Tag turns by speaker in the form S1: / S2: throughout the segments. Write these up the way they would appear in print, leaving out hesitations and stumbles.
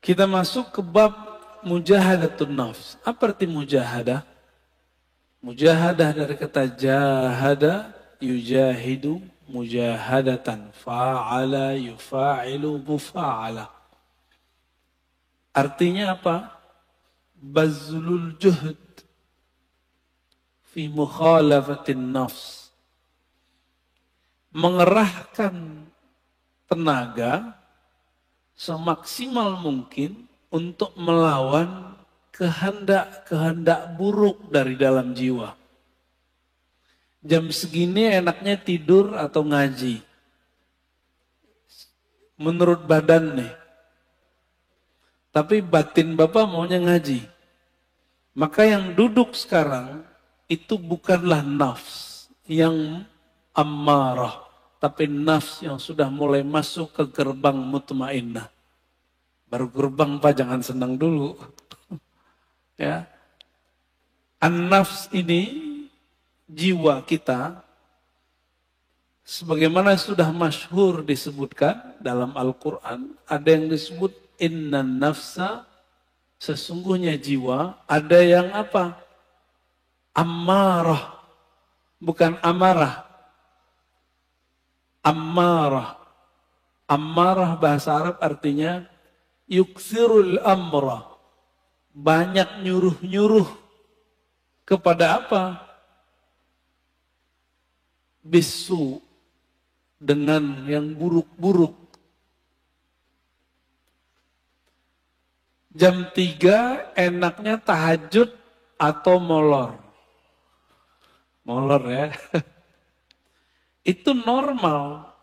S1: Kita masuk ke bab mujahadatun nafs. Apa arti mujahadah? Mujahadah dari kata jahada, yujahidu, mujahadatan. Fa'ala, yufa'ilu, mufa'ala. Artinya apa? Bazlul juhd fi mukhalafatin nafs. Mengerahkan tenaga semaksimal mungkin untuk melawan kehendak-kehendak buruk dari dalam jiwa. Jam segini enaknya tidur atau ngaji. Menurut badan nih. Tapi batin Bapak maunya ngaji. Maka yang duduk sekarang itu bukanlah nafs yang ammarah. Tapi nafs yang sudah mulai masuk ke gerbang mutmainnah. Baru gerbang Pak, jangan senang dulu. Ya. An-nafs ini, jiwa kita, sebagaimana sudah masyhur disebutkan dalam Al-Quran, ada yang disebut innan nafsa, sesungguhnya jiwa, ada yang apa? Ammarah, bukan amarah. Ammarah. Ammarah bahasa Arab artinya yukthirul amra. Banyak nyuruh-nyuruh kepada apa? Bisu. Dengan yang buruk-buruk. Jam 3 enaknya tahajud atau molor. Molor ya. Itu normal.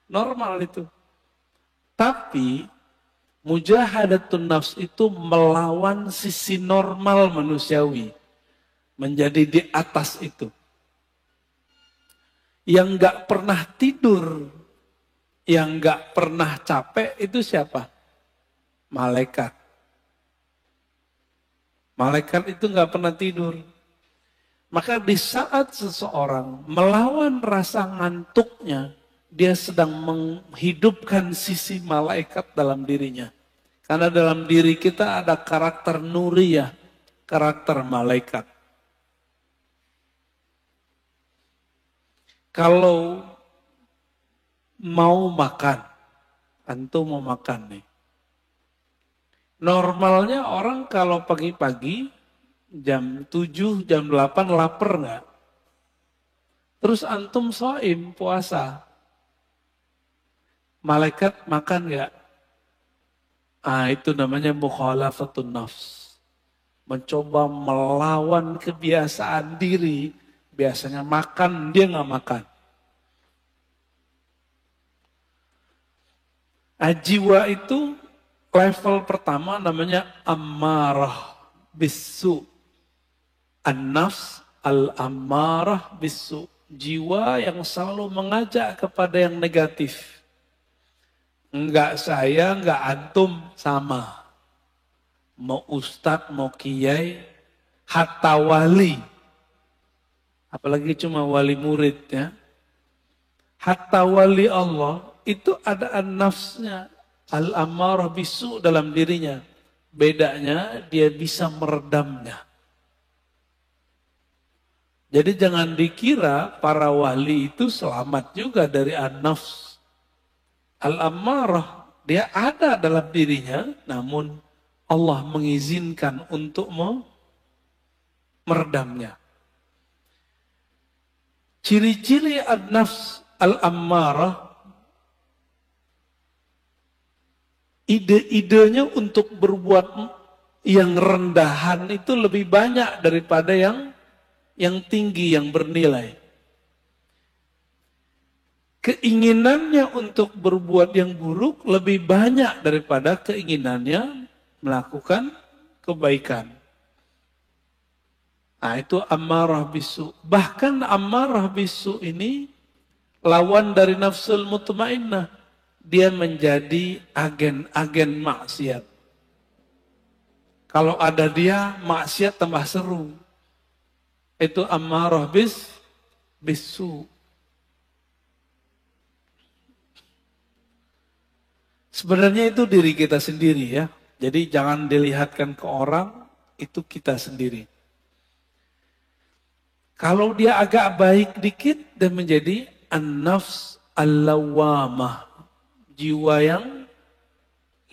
S1: Normal itu. Tapi mujahadatun nafs itu melawan sisi normal manusiawi. Menjadi di atas itu. Yang gak pernah tidur, yang gak pernah capek itu siapa? Malaikat. Malaikat itu gak pernah tidur. Maka di saat seseorang melawan rasa ngantuknya, dia sedang menghidupkan sisi malaikat dalam dirinya. Karena dalam diri kita ada karakter nuriyah, karakter malaikat. Kalau mau makan, antum mau makan nih. Normalnya orang kalau pagi-pagi, jam 7, jam 8 lapar nggak? Terus antum shaim, puasa. Malaikat makan nggak? Ah, itu namanya mukhalafatun nafs. Mencoba melawan kebiasaan diri. Biasanya makan, dia nggak makan. Nah, jiwa itu level pertama namanya ammarah bisu. An-nafs al-ammarah bisu. Jiwa yang selalu mengajak kepada yang negatif. Enggak saya, enggak antum, sama. Mau ustadz, mau kiai, hatta wali. Apalagi cuma wali murid ya. Hatta wali Allah itu ada an-nafsnya. Al-ammarah bisu dalam dirinya. Bedanya dia bisa meredamnya. Jadi jangan dikira para wali itu selamat juga dari an-nafs. Al-ammarah, dia ada dalam dirinya, namun Allah mengizinkan untuk meredamnya. Ciri-ciri an-nafs al-ammarah, ide-idenya untuk berbuat yang rendahan itu lebih banyak daripada yang tinggi, yang bernilai. Keinginannya untuk berbuat yang buruk lebih banyak daripada keinginannya melakukan kebaikan. Nah, itu ammarah bisu. Bahkan ammarah bisu ini lawan dari nafsul mutmainnah. Dia menjadi agen-agen maksiat. Kalau ada dia, maksiat tambah seru. Itu ammarah bisu. Sebenarnya itu diri kita sendiri ya. Jadi jangan dilihatkan ke orang, itu kita sendiri. Kalau dia agak baik dikit, dia menjadi an-nafs al-lawwamah. Jiwa yang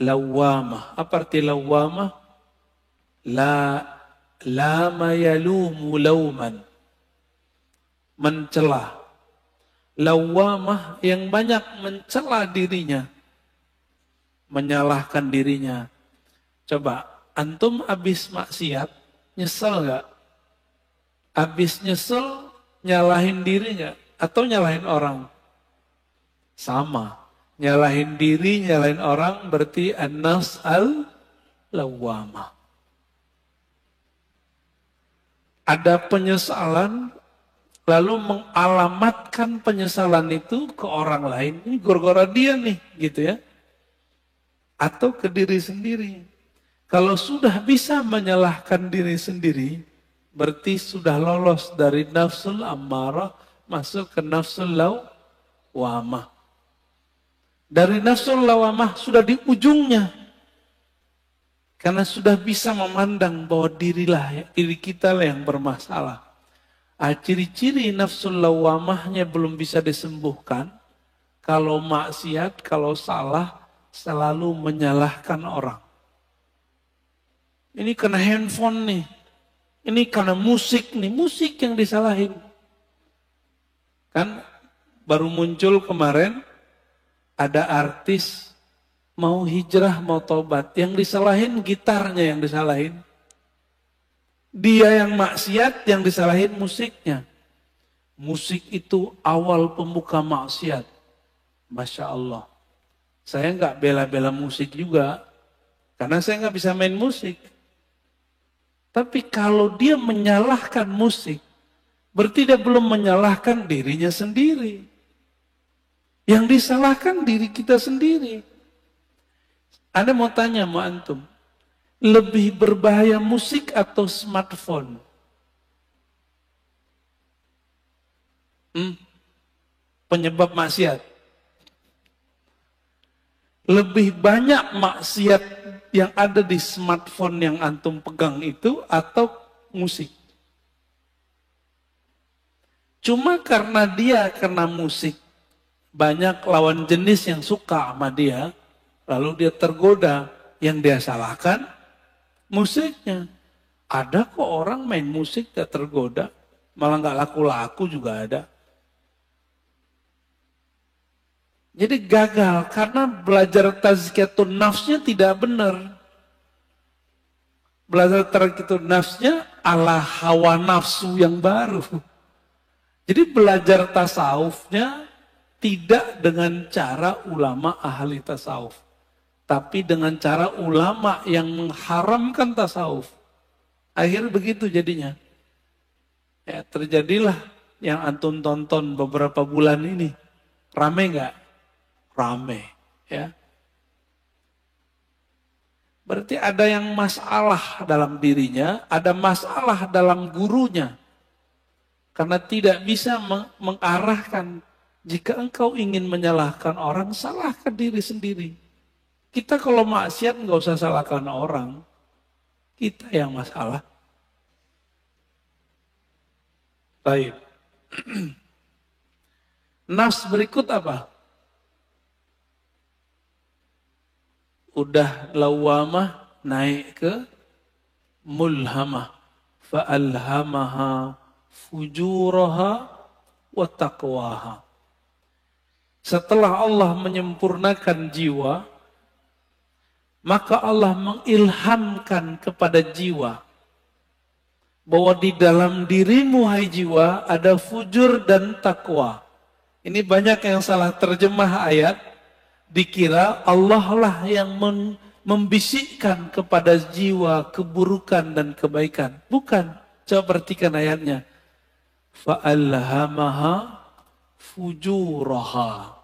S1: lawwamah. Apa arti lawwamah? Lama yalumu lawman. Mencela. Lawwamah yang banyak mencela dirinya. Menyalahkan dirinya. Coba, antum habis maksiat, nyesel gak? Habis nyesel, nyalahin diri gak? Atau nyalahin orang? Sama. Nyalahin diri, nyalahin orang berarti an-nafs al-lawwamah. Ada penyesalan, lalu mengalamatkan penyesalan itu ke orang lain. Ini gara-gara dia nih, gitu ya. Atau ke diri sendiri. Kalau sudah bisa menyalahkan diri sendiri, berarti sudah lolos dari nafsul ammarah, masuk ke nafsul lawwamah. Dari nafsul lawwamah sudah di ujungnya. Karena sudah bisa memandang bahwa diri kita lah yang bermasalah. Ciri-ciri nafsul lawwamahnya belum bisa disembuhkan. Kalau maksiat, kalau salah, selalu menyalahkan orang. Ini kena handphone nih. Ini karena musik nih. Musik yang disalahin. Kan baru muncul kemarin. Ada artis mau hijrah, mau tobat. Yang disalahin gitarnya yang disalahin. Dia yang maksiat, yang disalahin musiknya. Musik itu awal pembuka maksiat. Masya Allah. Saya nggak bela-bela musik juga. Karena saya nggak bisa main musik. Tapi kalau dia menyalahkan musik, berarti dia belum menyalahkan dirinya sendiri. Yang disalahkan diri kita sendiri. Anda mau tanya sama antum, lebih berbahaya musik atau smartphone? Penyebab maksiat. Lebih banyak maksiat yang ada di smartphone yang antum pegang itu atau musik? Cuma karena dia kena musik, banyak lawan jenis yang suka sama dia, lalu dia tergoda, yang dia salahkan musiknya. Ada kok orang main musik gak tergoda, malah gak laku-laku juga ada. Jadi gagal karena belajar tazkiyatun nafsnya tidak benar. Belajar tazkiyatun nafsnya ala hawa nafsu yang baru. Jadi belajar tasawufnya tidak dengan cara ulama ahli tasawuf. Tapi dengan cara ulama yang mengharamkan tasawuf. Akhirnya begitu jadinya. Ya, terjadilah yang antum tonton beberapa bulan ini. Rame nggak? Rame. Ya. Berarti ada yang masalah dalam dirinya, ada masalah dalam gurunya. Karena tidak bisa mengarahkan. Jika engkau ingin menyalahkan orang, salahkan diri sendiri. Kita kalau maksiat nggak usah salahkan orang. Kita yang masalah. Baik. Nafs berikut apa? Udah lawamah naik ke mulhamah. Fa'alhamaha fujuraha wa taqwaha. Setelah Allah menyempurnakan jiwa, maka Allah mengilhamkan kepada jiwa bahwa di dalam dirimu hai jiwa ada fujur dan takwa. Ini banyak yang salah terjemah ayat, dikira Allah lah yang membisikkan kepada jiwa keburukan dan kebaikan. Bukan. Coba perhatikan ayatnya. Fa'alhamaha fujuraha.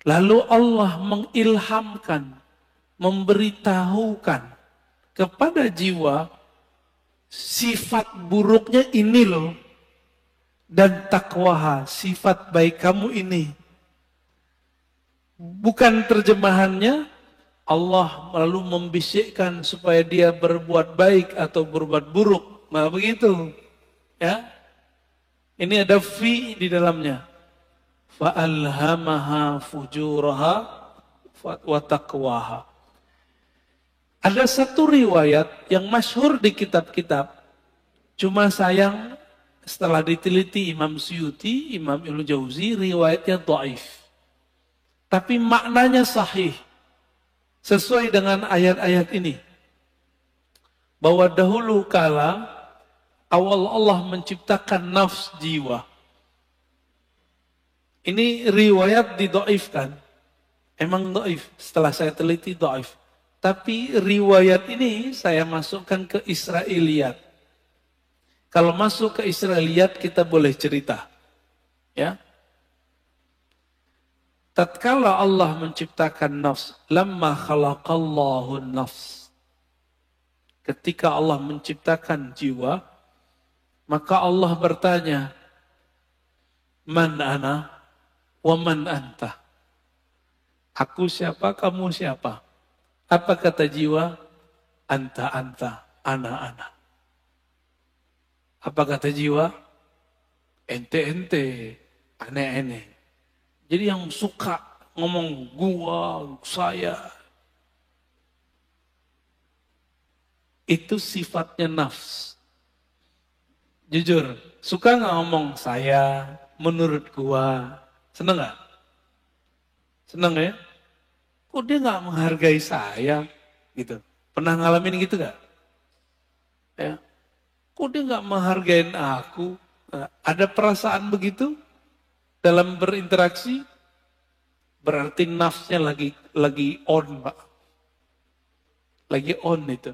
S1: Lalu Allah mengilhamkan, memberitahukan kepada jiwa sifat buruknya ini loh. Dan takwaha, sifat baik kamu ini. Bukan terjemahannya, Allah lalu membisikkan supaya dia berbuat baik atau berbuat buruk. Nah begitu. Ya. Ini ada fi di dalamnya. Fa'alhamaha fujuraha wa taqwaha. Ada satu riwayat yang masyhur di kitab-kitab. Cuma sayang setelah diteliti Imam Suyuti, Imam Ibnu Jauzi, riwayatnya dhaif. Tapi maknanya sahih. Sesuai dengan ayat-ayat ini. Bahwa dahulu kala awal Allah menciptakan nafs jiwa. Ini riwayat didhaifkan. Emang dhaif, setelah saya teliti dhaif. Tapi riwayat ini saya masukkan ke Israiliyat. Kalau masuk ke Israiliyat kita boleh cerita. Ya. Tatkala Allah menciptakan nafs, lamma khalaqallahu nafs. Ketika Allah menciptakan jiwa, maka Allah bertanya, Man ana wa man anta? Aku siapa, kamu siapa? Apa kata jiwa? Anta, anta, ana, ana. Apa kata jiwa? Ente, ente, ane, ane. Jadi yang suka ngomong gua, saya, itu sifatnya nafs. Jujur, suka nggak ngomong saya, menurut gua, seneng nggak? Seneng ya? Kok dia nggak menghargai saya, gitu? Pernah ngalamin gitu nggak? Ya. Kok dia nggak menghargain aku? Nah, ada perasaan begitu? Dalam berinteraksi, berarti nafsnya lagi on, Pak. Lagi on itu.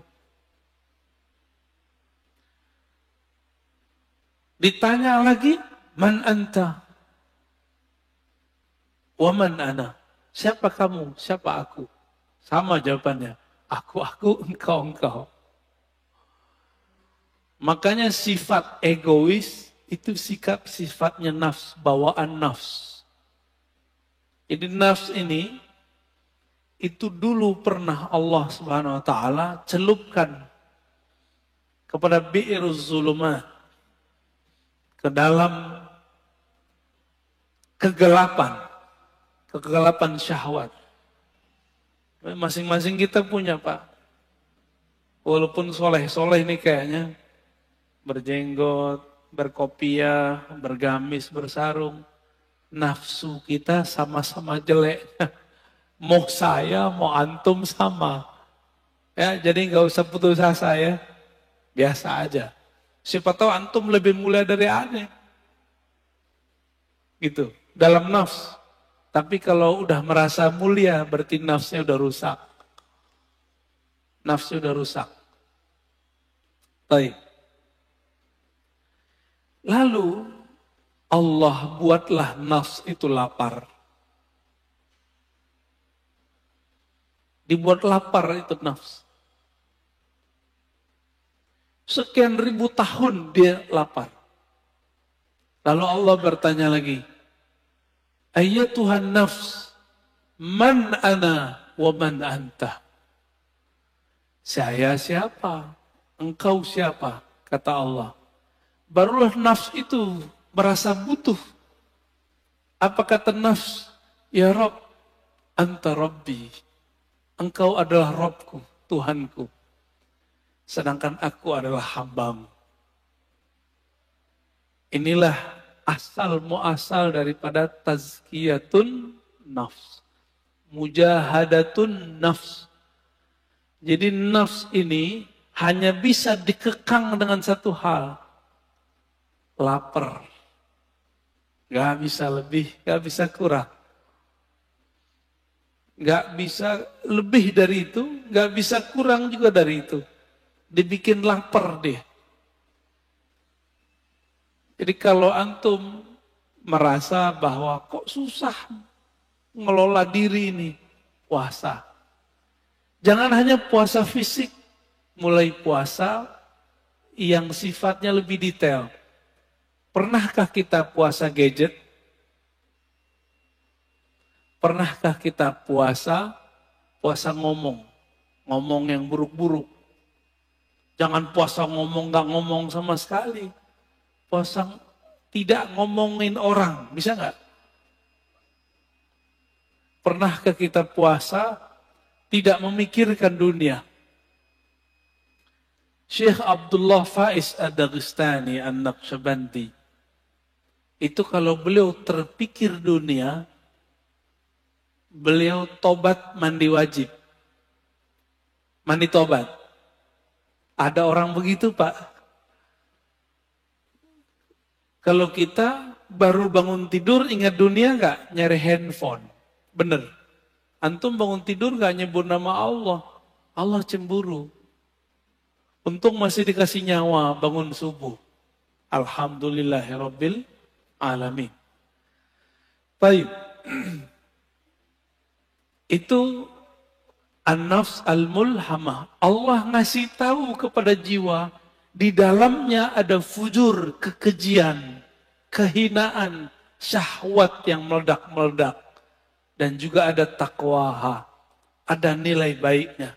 S1: Ditanya lagi, man anta? Wa man ana? Siapa kamu? Siapa aku? Sama jawabannya. Aku, engkau. Makanya sifat egois, itu sifatnya nafs, bawaan nafs. Jadi nafs ini, itu dulu pernah Allah Subhanahu wa Ta'ala celupkan kepada bi'iruz zulumat, ke dalam kegelapan syahwat. Masing-masing kita punya, Pak. Walaupun soleh ini kayaknya, berjenggot, berkopiah, bergamis, bersarung. Nafsu kita sama-sama jelek. Mau saya, mau antum sama. Ya, jadi nggak usah putus asa ya. Biasa aja. Siapa tahu antum lebih mulia dari aneh. Gitu, dalam nafs. Tapi kalau udah merasa mulia, berarti nafsnya udah rusak. Nafsnya udah rusak. Baik. Lalu Allah buatlah nafs itu lapar. Dibuat lapar itu nafs. Sekian ribu tahun dia lapar. Lalu Allah bertanya lagi, Ayyatuhan nafs, man ana wa man anta? Saya siapa? Engkau siapa? Kata Allah. Barulah nafs itu merasa butuh. Apa kata nafs? Ya Rabb, anta Rabbi. Engkau adalah Rabbku, Tuhanku. Sedangkan aku adalah hambamu. Inilah asal muasal daripada tazkiyatun nafs. Mujahadatun nafs. Jadi nafs ini hanya bisa dikekang dengan satu hal. Lapar. Gak bisa lebih, gak bisa kurang. Gak bisa lebih dari itu, gak bisa kurang juga dari itu. Dibikin lapar dia. Jadi kalau antum merasa bahwa kok susah ngelola diri ini, puasa. Jangan hanya puasa fisik, mulai puasa yang sifatnya lebih detail. Pernahkah kita puasa gadget? Pernahkah kita puasa puasa ngomong yang buruk-buruk. Jangan puasa ngomong nggak ngomong sama sekali. Puasa tidak ngomongin orang, bisa nggak? Pernahkah kita puasa tidak memikirkan dunia? Syekh Abdullah Faiz Ad-Dagestani An-Naqsyabandi itu kalau beliau terpikir dunia, beliau tobat mandi wajib. Mandi tobat. Ada orang begitu, Pak. Kalau kita baru bangun tidur ingat dunia nggak? Nyari handphone. Bener. Antum bangun tidur nggak nyebut nama Allah. Allah cemburu. Untung masih dikasih nyawa bangun subuh. Alhamdulillahirabbil alamin. Baik. Itu an-nafs al-mulhamah. Allah ngasih tahu kepada jiwa, di dalamnya ada fujur, kekejian, kehinaan, syahwat yang meledak-meledak. Dan juga ada taqwaha, ada nilai baiknya.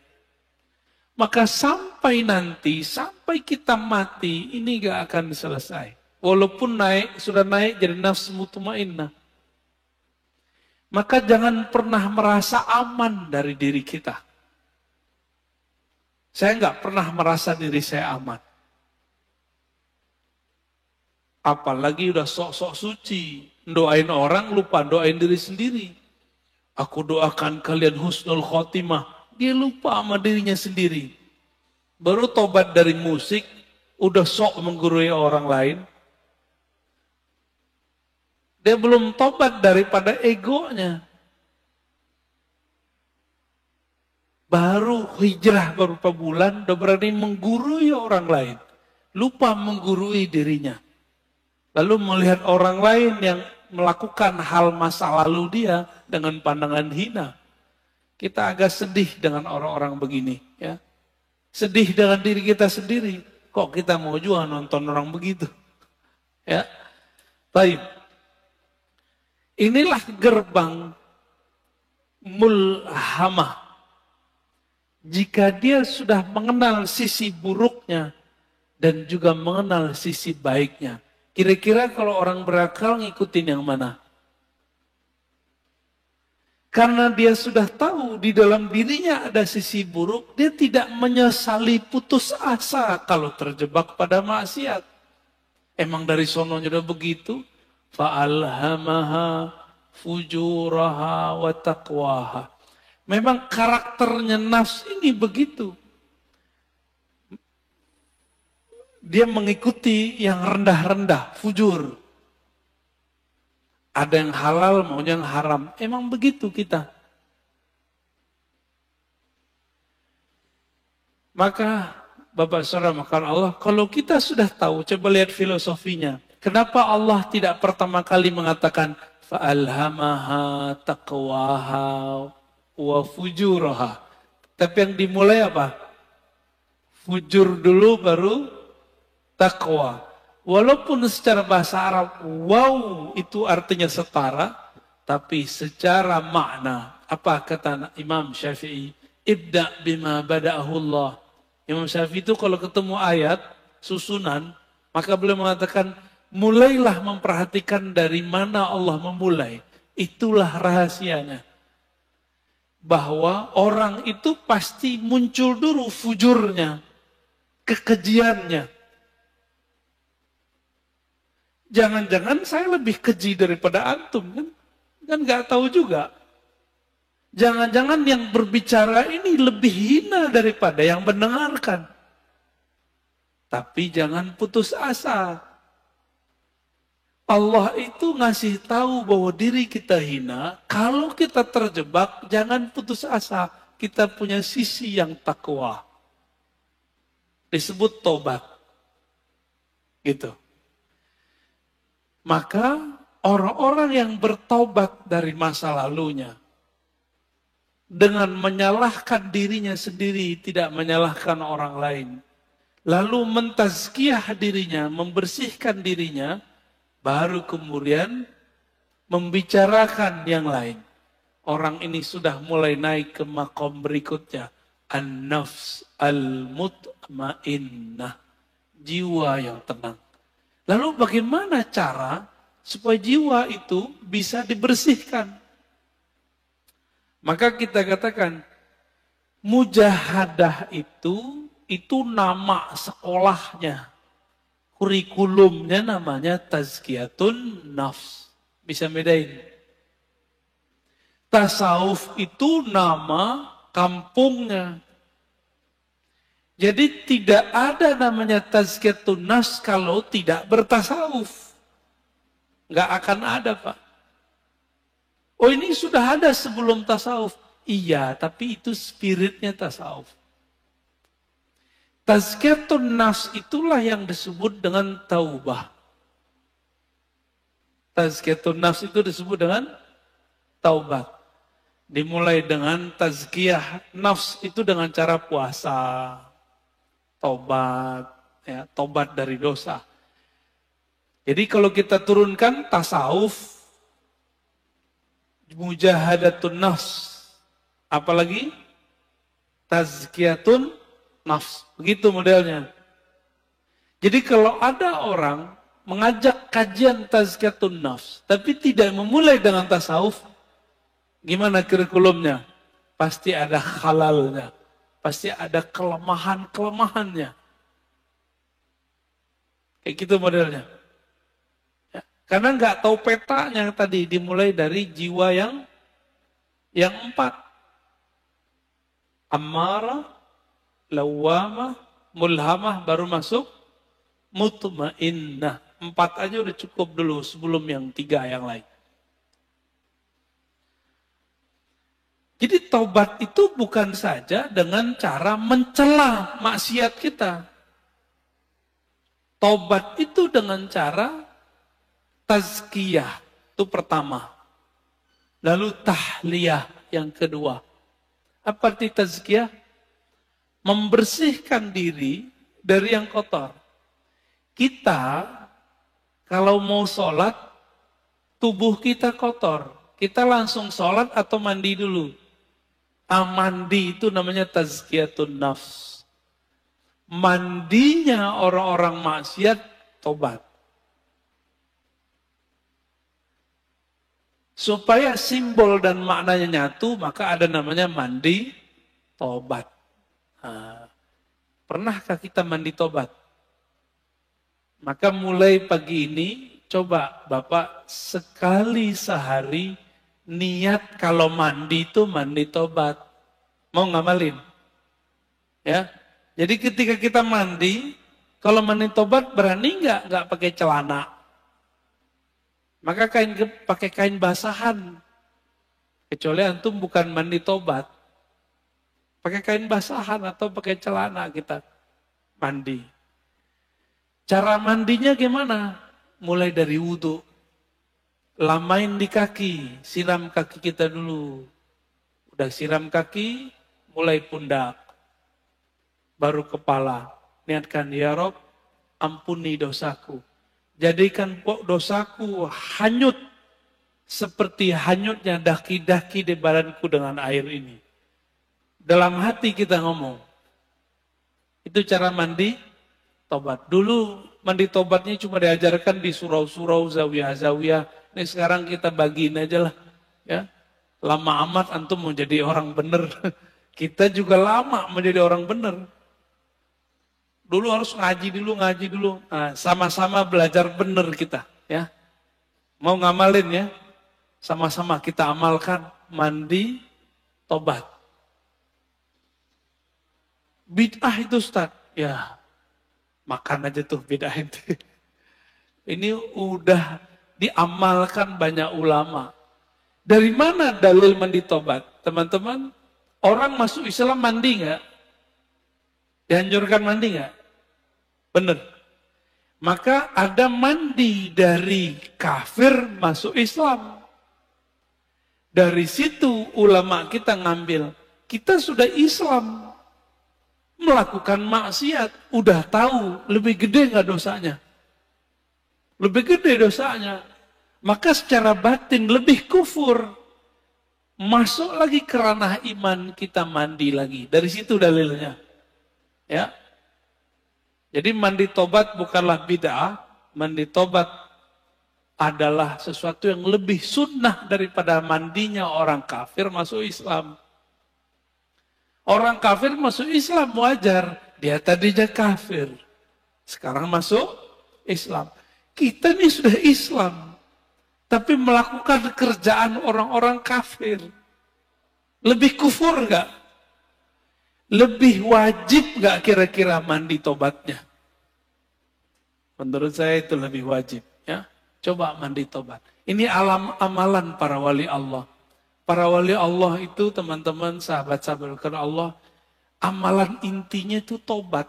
S1: Maka sampai nanti, sampai kita mati, ini gak akan selesai. Walaupun sudah naik jadi nafsu mutmainnah. Maka jangan pernah merasa aman dari diri kita. Saya nggak pernah merasa diri saya aman. Apalagi udah sok-sok suci. Doain orang lupa doain diri sendiri. Aku doakan kalian husnul khotimah. Dia lupa sama dirinya sendiri. Baru tobat dari musik, udah sok menggurui orang lain. Dia belum tobat daripada egonya. Baru hijrah beberapa bulan, udah berani menggurui orang lain. Lupa menggurui dirinya. Lalu melihat orang lain yang melakukan hal masa lalu dia dengan pandangan hina. Kita agak sedih dengan orang-orang begini. Ya. Sedih dengan diri kita sendiri. Kok kita mau juga nonton orang begitu? Ya, baik. Inilah gerbang mulhamah. Jika dia sudah mengenal sisi buruknya dan juga mengenal sisi baiknya. Kira-kira kalau orang berakal ngikutin yang mana? Karena dia sudah tahu di dalam dirinya ada sisi buruk, dia tidak menyesali putus asa kalau terjebak pada maksiat. Emang dari sononya udah begitu? Fa'alhamaha fujuraha wa taqwaha. Memang karakternya nafs ini begitu. Dia mengikuti yang rendah-rendah, fujur. Ada yang halal, maunya yang haram. Emang begitu kita. Maka, Bapak Saudara makan Allah, kalau kita sudah tahu, coba lihat filosofinya. Kenapa Allah tidak pertama kali mengatakan fa'alhamaha taqwaha wa fujuraha. Tapi yang dimulai apa? Fujur dulu baru taqwa. Walaupun secara bahasa Arab wow itu artinya setara, tapi secara makna apa kata Imam Syafi'i? Ibda bima bada'ahu Allah. Imam Syafi'i itu kalau ketemu ayat susunan, maka beliau mengatakan mulailah memperhatikan dari mana Allah memulai. Itulah rahasianya. Bahwa orang itu pasti muncul dulu fujurnya, kekejiannya. Jangan-jangan saya lebih keji daripada antum kan? Kan nggak tahu juga. Jangan-jangan yang berbicara ini lebih hina daripada yang mendengarkan. Tapi jangan putus asa. Allah itu ngasih tahu bahwa diri kita hina. Kalau kita terjebak, jangan putus asa. Kita punya sisi yang takwa. Disebut tobat. Gitu. Maka orang-orang yang bertobat dari masa lalunya. Dengan menyalahkan dirinya sendiri, tidak menyalahkan orang lain. Lalu mentazkiyah dirinya, membersihkan dirinya. Baru kemudian membicarakan yang lain. orang ini sudah mulai naik ke makom berikutnya. An-nafs al-mutmainnah. Jiwa yang tenang. Lalu bagaimana cara supaya jiwa itu bisa dibersihkan? Maka kita katakan, mujahadah itu nama sekolahnya. Kurikulumnya namanya tazkiyatun nafs. Bisa bedain. Tasawuf itu nama kampungnya. Jadi tidak ada namanya tazkiyatun nafs kalau tidak bertasawuf. Nggak akan ada, Pak. Oh, ini sudah ada sebelum tasawuf. Iya, tapi itu spiritnya tasawuf. Tazkiyatun nafs itulah yang disebut dengan taubah. Tazkiyatun nafs itu disebut dengan taubat. Dimulai dengan tazkiyah nafs itu dengan cara puasa, tobat, ya, tobat dari dosa. Jadi kalau kita turunkan tasawuf, mujahadatun nafs, apalagi tazkiyatun nafs, begitu modelnya. Jadi kalau ada orang mengajak kajian tazkiyatun nafs, tapi tidak memulai dengan tasawuf, gimana kurikulumnya? Pasti ada halalnya, pasti ada kelemahan-kelemahannya. Kayak gitu modelnya. Ya, karena nggak tahu petanya tadi, dimulai dari jiwa yang 4. Ammarah, lawamah, mulhamah, baru masuk mutmainnah. 4 aja udah cukup dulu sebelum yang 3 yang lain. Jadi taubat itu bukan saja dengan cara mencela maksiat kita. Taubat itu dengan cara tazkiyah, itu pertama. Lalu tahliyah yang kedua. Apa arti tazkiyah? Membersihkan diri dari yang kotor. Kita kalau mau sholat, tubuh kita kotor. Kita langsung sholat atau mandi dulu? Mandi itu namanya tazkiyatun nafs. Mandinya orang-orang maksiat, tobat. Supaya simbol dan maknanya nyatu, maka ada namanya mandi tobat. Nah, pernahkah kita mandi tobat? Maka mulai pagi ini, coba Bapak sekali sehari niat kalau mandi itu mandi tobat. Mau ngamalin? Ya. Jadi ketika kita mandi, kalau mandi tobat berani nggak pakai celana? Maka pakai kain basahan. Kecuali antum bukan mandi tobat. Pakai kain basahan atau pakai celana kita mandi. Cara mandinya gimana? Mulai dari wudhu. Lamain di kaki, siram kaki kita dulu. Udah siram kaki, mulai pundak. Baru kepala. Niatkan, ya Rob, ampuni dosaku. Jadikan dosaku hanyut seperti hanyutnya daki-daki di badanku dengan air ini. Dalam hati kita ngomong. Itu cara mandi tobat. Dulu mandi tobatnya cuma diajarkan di surau-surau, zawiyah-zawiyah. Ini sekarang kita bagiin aja lah. Ya. Lama amat antum mau jadi orang bener. Kita juga lama menjadi orang bener. Dulu harus ngaji dulu. Nah, sama-sama belajar bener kita. Ya. Mau ngamalin ya. Sama-sama kita amalkan. Mandi, tobat. Bid'ah itu Ustaz. Ya, makan aja tuh bid'ah itu. Ini udah diamalkan banyak ulama. Dari mana dalil mandi tobat? Teman-teman, orang masuk Islam mandi nggak? Dianjurkan mandi nggak? Bener. Maka ada mandi dari kafir masuk Islam. Dari situ ulama kita ngambil. Kita sudah Islam. Melakukan maksiat. Udah tahu lebih gede nggak dosanya? Lebih gede dosanya. Maka secara batin lebih kufur. masuk lagi ke ranah iman, kita mandi lagi. Dari situ dalilnya. Ya. Jadi mandi tobat bukanlah bid'ah, mandi tobat adalah sesuatu yang lebih sunnah daripada mandinya orang kafir masuk Islam. Orang kafir masuk Islam wajar, dia tadinya kafir. Sekarang masuk Islam. Kita ini sudah Islam, tapi melakukan kerjaan orang-orang kafir. Lebih kufur nggak? Lebih wajib nggak kira-kira mandi tobatnya? Menurut saya itu lebih wajib. Ya, coba mandi tobat. Ini amalan para wali Allah. Para wali Allah itu teman-teman, sahabat-sahabat karena Allah, amalan intinya itu tobat.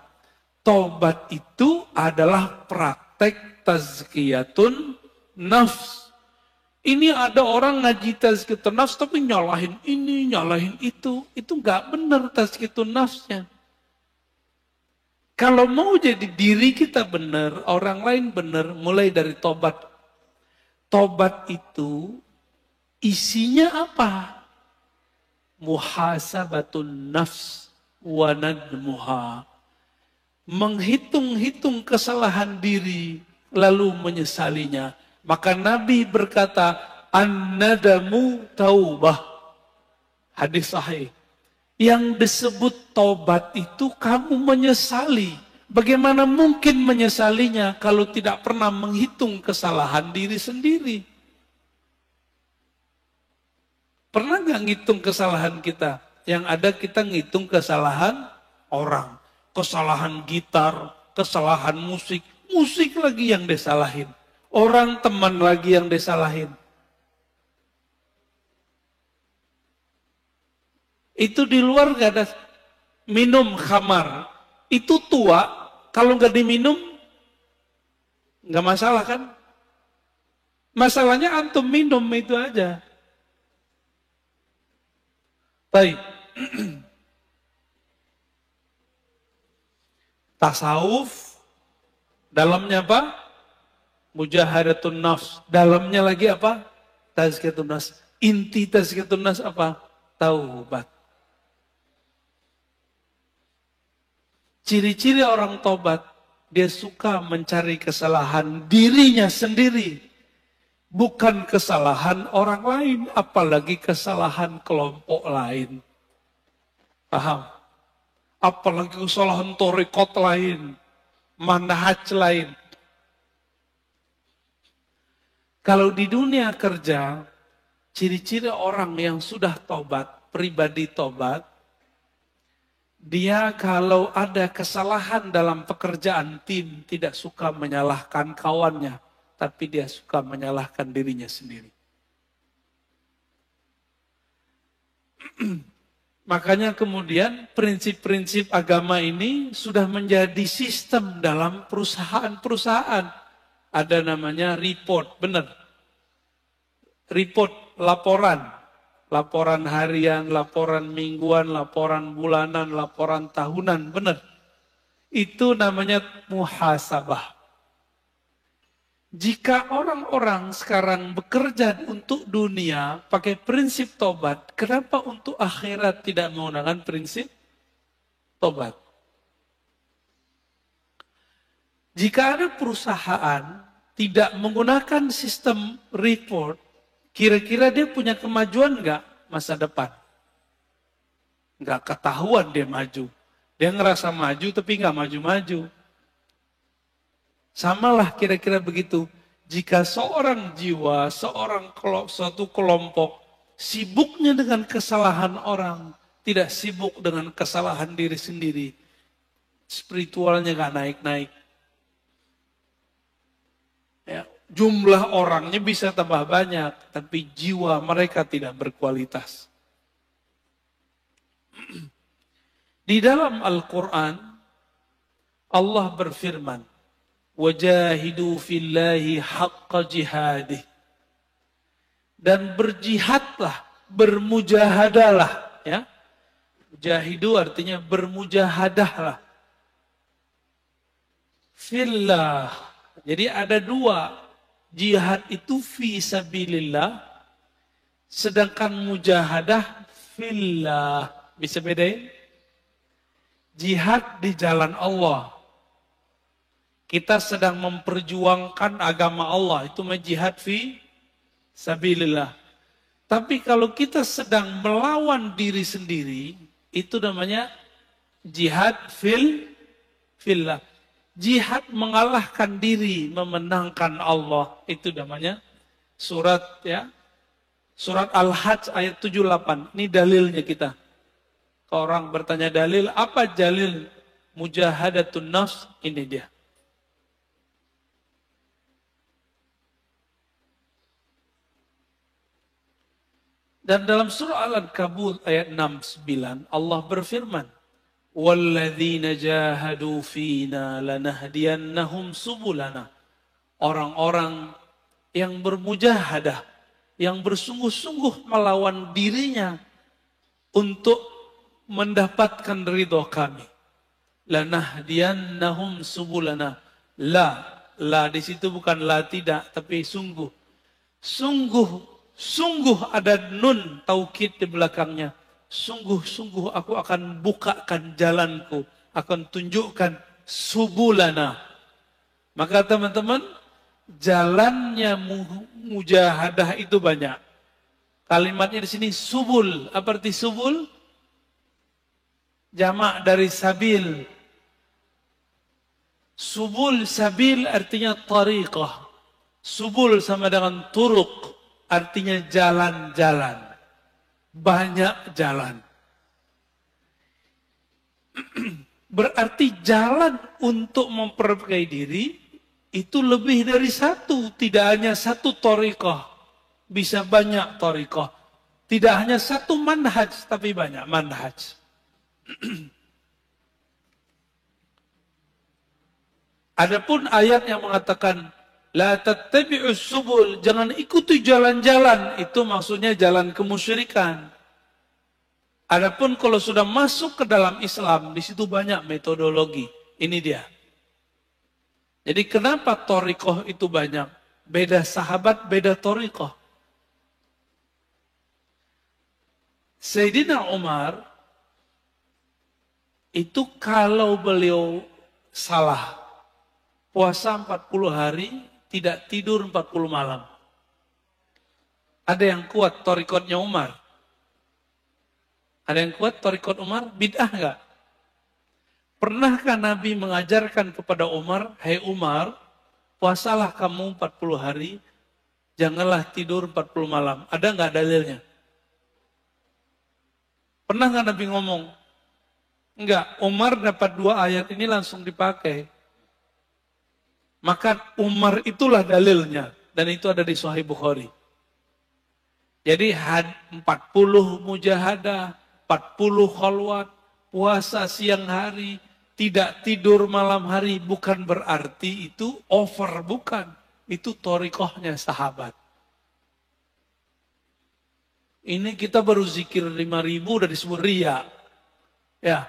S1: Tobat itu adalah praktek tazkiyatun nafs. Ini ada orang ngaji tazkiyatun nafs tapi nyalahin ini, nyalahin itu. Itu nggak benar tazkiyatun nafsnya. Kalau mau jadi diri kita benar, orang lain benar, mulai dari tobat. Tobat itu isinya apa? Muhasabatun nafs wa nadmuha. Menghitung-hitung kesalahan diri, lalu menyesalinya. Maka Nabi berkata, an-nadamu taubah. Hadis sahih. Yang disebut tobat itu kamu menyesali. Bagaimana mungkin menyesalinya kalau tidak pernah menghitung kesalahan diri sendiri? Pernah nggak ngitung kesalahan kita? Yang ada kita ngitung kesalahan orang. Kesalahan gitar, kesalahan musik. Musik lagi yang disalahin. Orang teman lagi yang disalahin. Itu di luar gak ada minum khamar. Itu tua, kalau gak diminum, gak masalah kan? Masalahnya antum minum itu aja. Baik. Tasawuf, dalamnya apa? Mujahadatun nafs. Dalamnya lagi apa? Tazkiyatun nafs. Inti tazkiyatun nafs apa? Taubat. Ciri-ciri orang tobat, dia suka mencari kesalahan dirinya sendiri. Bukan kesalahan orang lain, apalagi kesalahan kelompok lain. Paham? Apalagi kesalahan torikot lain, manhaj lain. Kalau di dunia kerja, ciri-ciri orang yang sudah tobat, pribadi tobat, dia kalau ada kesalahan dalam pekerjaan tim, tidak suka menyalahkan kawannya, tapi dia suka menyalahkan dirinya sendiri. Makanya kemudian prinsip-prinsip agama ini sudah menjadi sistem dalam perusahaan-perusahaan. Ada namanya report, benar. Report, laporan. Laporan harian, laporan mingguan, laporan bulanan, laporan tahunan, benar. Itu namanya muhasabah. Jika orang-orang sekarang bekerja untuk dunia pakai prinsip tobat, kenapa untuk akhirat tidak menggunakan prinsip tobat? Jika ada perusahaan tidak menggunakan sistem report, kira-kira dia punya kemajuan nggak masa depan? Nggak ketahuan dia maju. Dia ngerasa maju tapi nggak maju-maju. Samalah kira-kira begitu. Jika seorang jiwa, suatu kelompok sibuknya dengan kesalahan orang, tidak sibuk dengan kesalahan diri sendiri, spiritualnya nggak naik-naik. Ya, jumlah orangnya bisa tambah banyak, tapi jiwa mereka tidak berkualitas. Di dalam Al-Quran, Allah berfirman, wajahidu fillahi haqqa jihadih. Dan berjihadlah, bermujahadalah. Ya. Jahidu artinya bermujahadahlah. Fillah. Jadi ada dua. Jihad itu fi sabilillah. Sedangkan mujahadah fillah. Bisa bedain? Jihad di jalan Allah. Kita sedang memperjuangkan agama Allah. Itu jihad fi sabilillah. Tapi kalau kita sedang melawan diri sendiri, itu namanya jihad fillah. Jihad mengalahkan diri, memenangkan Allah. Itu namanya surat Surat Al-Hajj ayat 78. Ini dalilnya kita. Kalau orang bertanya dalil, apa dalil mujahadatun nafs? Ini dia. Dan dalam surah Al-Ankabut ayat 69 Allah berfirman, "Walladzina jahadu fina lanahdiyannahum subulana." Orang-orang yang bermujahadah, yang bersungguh-sungguh melawan dirinya untuk mendapatkan ridho kami. Lanahdiyannahum subulana. La di situ bukan la tidak, tapi sungguh. Sungguh ada nun taukid di belakangnya. Sungguh aku akan bukakan jalanku, akan tunjukkan subulana. Maka teman-teman, jalannya mujahadah itu banyak. Kalimatnya di sini subul. Apa arti subul? Jamak dari sabil. Subul, sabil artinya tariqah. Subul sama dengan turuk, artinya jalan-jalan. Banyak jalan. Berarti jalan untuk memperbaiki diri itu lebih dari satu. Tidak hanya satu tariqah. Bisa banyak tariqah. Tidak hanya satu manhaj, tapi banyak manhaj. Adapun ayat yang mengatakan la tattabi'us subul, jangan ikuti jalan-jalan, itu maksudnya jalan kemusyrikan. Adapun kalau sudah masuk ke dalam Islam, di situ banyak metodologi. Ini dia. Jadi kenapa thariqah itu banyak? Beda sahabat, beda thariqah. Sayyidina Umar itu kalau beliau salah, puasa 40 hari, tidak tidur 40 malam. Ada yang kuat thariqatnya Umar? Ada yang kuat thariqat Umar? Bid'ah enggak? Pernahkah Nabi mengajarkan kepada Umar, "Hai Umar, puasalah kamu 40 hari, janganlah tidur 40 malam." Ada enggak dalilnya? Pernah enggak Nabi ngomong? Enggak, Umar dapat 2 ayat ini langsung dipakai. Maka Umar itulah dalilnya. Dan itu ada di Sahih Bukhari. Jadi 40 mujahadah, 40 khalwat, puasa siang hari, tidak tidur malam hari, bukan berarti itu over, bukan. Itu thariqahnya sahabat. Ini kita baru zikir 5.000 udah disebut riya. Ya.